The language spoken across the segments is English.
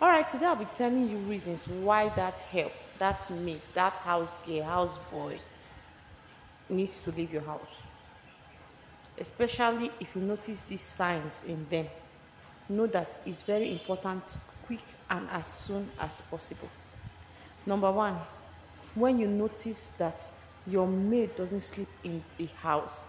All right, today I'll be telling you reasons why that help, that maid, that house girl, house boy needs to leave your house. Especially if you notice these signs in them. Know that it's very important, quick and as soon as possible. Number one, when you notice that your maid doesn't sleep in the house,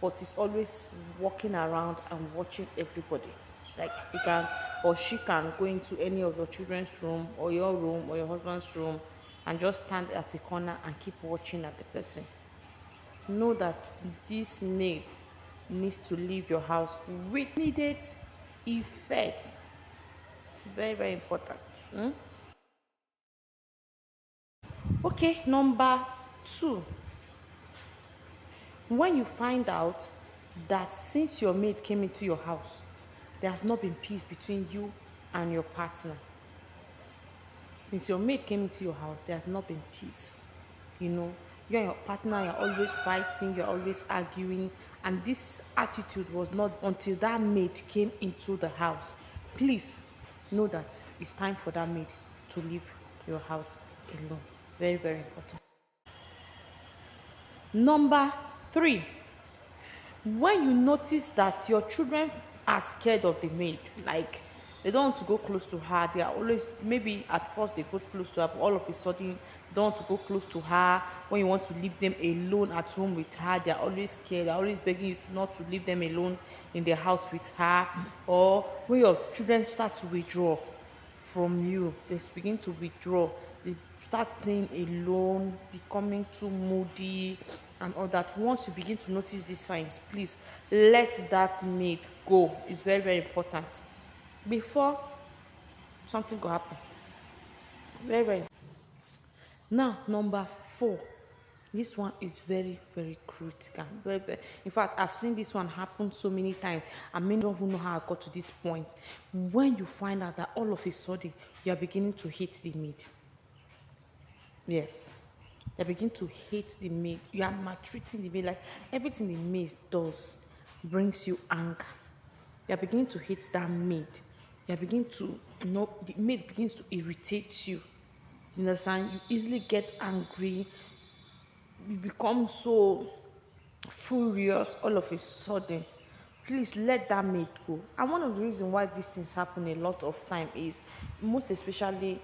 but is always walking around and watching everybody. Like he can or she can go into any of your children's room or your husband's room and just stand at a corner and keep watching at the person. Know that this maid needs to leave your house with immediate effect. Very, very important. Okay, number two, when you find out that since your maid came into your house, there has not been peace between you and your partner. Since your maid came into your house, there has not been peace. You know, you and your partner, you're always fighting, you're always arguing, and this attitude was not until that maid came into the house. Please know that it's time for that maid to leave your house alone. Very, very important. Number three, when you notice that your children are scared of the maid, like they don't want to go close to her, they are always, maybe at first they go close to her, but all of a sudden they don't want to go close to her. When you want to leave them alone at home with her, they are always scared, they're always begging you to not to leave them alone in the house with her. Or when your children start to withdraw from you, they begin to withdraw, they start staying alone, becoming too moody and all that. Once you begin to notice these signs, please let that maid go. It's very, very important before something go happen. Very, very. Now number four, this one is very, very critical. Very, very. In fact, I've seen this one happen so many times. I may not even know how I got to this point. When you find out that all of a sudden you are beginning to hate the maid. Yes. You begin to hate the maid. You are maltreating the maid. Like everything the maid does brings you anger. You are beginning to hate that maid. You are beginning to, the maid begins to irritate you. You understand? You easily get angry. You become so furious all of a sudden. Please let that maid go. And one of the reasons why these things happen a lot of time is, most especially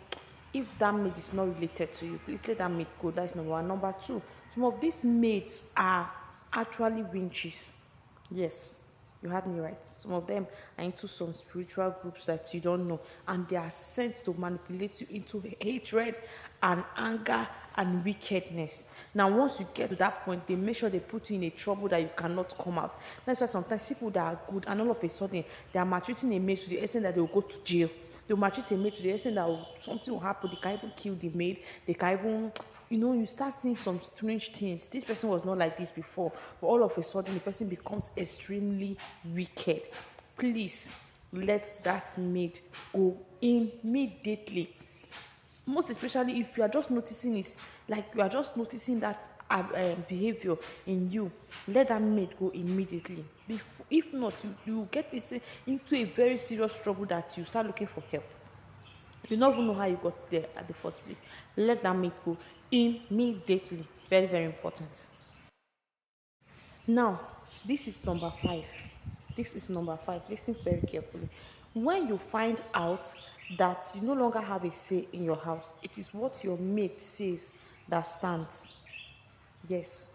if that maid is not related to you, please let that maid go. That's number one. Number two, some of these maids are actually winches. Yes, you heard me right. Some of them are into some spiritual groups that you don't know, and they are sent to manipulate you into hatred and anger and wickedness. Now, once you get to that point, they make sure they put you in a trouble that you cannot come out. That's why sometimes people that are good and all of a sudden they are maltreating a maid to the extent that they will go to jail. They will maltreat a maid to the extent that something will happen. They can even kill the maid. They can even, you start seeing some strange things. This person was not like this before, but all of a sudden the person becomes extremely wicked. Please let that maid go immediately. Most especially if you are just noticing it, like you are just noticing that behavior in you, let that maid go immediately. If not, you get into a very serious trouble that you start looking for help. You don't even know how you got there at the first place. Let that maid go immediately. Very, very important. Now, this is number five. This is number five. Listen very carefully. When you find out that you no longer have a say in your house, it is what your mate says that stands. Yes,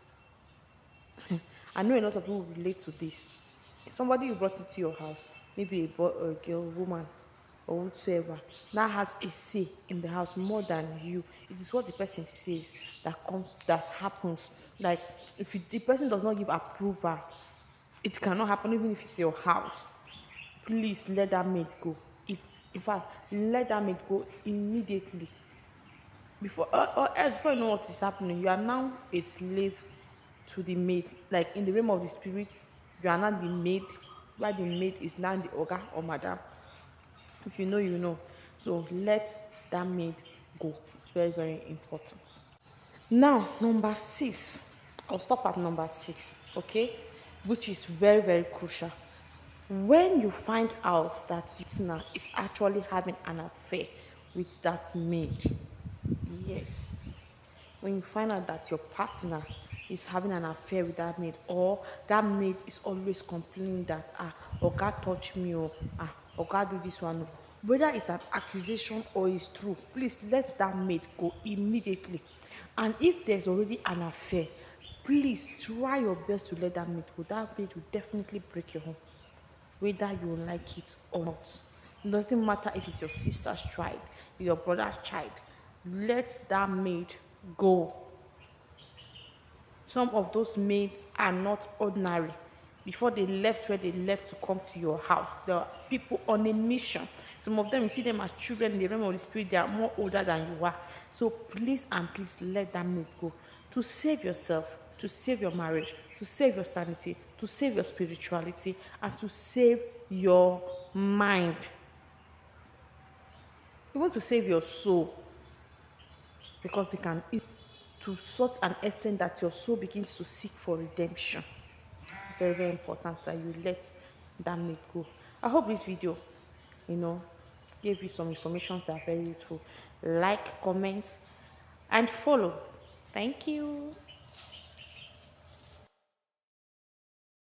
I know a lot of people relate to this. Somebody you brought into your house, maybe a boy or a girl, woman, or whatsoever, now has a say in the house more than you. It is what the person says that happens. Like if the person does not give approval, it cannot happen even if it's your house. Please let that maid go. It's in fact let that maid go immediately. Before you know what is happening, you are now a slave to the maid. Like in the realm of the spirit, you are not the maid, while the maid is now the oga or madam. If you know, you know. So let that maid go. It's very, very important. Now, number six. I'll stop at number six, okay? Which is very, very crucial. When you find out that your partner is actually having an affair with that maid, yes, when you find out that your partner is having an affair with that maid, or that maid is always complaining that oga touch me, or oga do this one, whether it's an accusation or it's true, please let that maid go immediately. And if there's already an affair, please try your best to let that maid go. That maid will definitely break your home, whether you like it or not. It doesn't matter if it's your sister's child, your brother's child. Let that maid go. Some of those maids are not ordinary. Before they left where they left to come to your house, there are people on a mission. Some of them, you see them as children in the realm of the spirit, they are more older than you are. So please and please let that maid go. To save yourself, to save your marriage, to save your sanity, to save your spirituality, and to save your mind. Even to save your soul, because they can to such an extent that your soul begins to seek for redemption. Very, very important that you let that maid go. I hope this video, you know, gave you some information that are very useful. Like, comment, and follow. Thank you.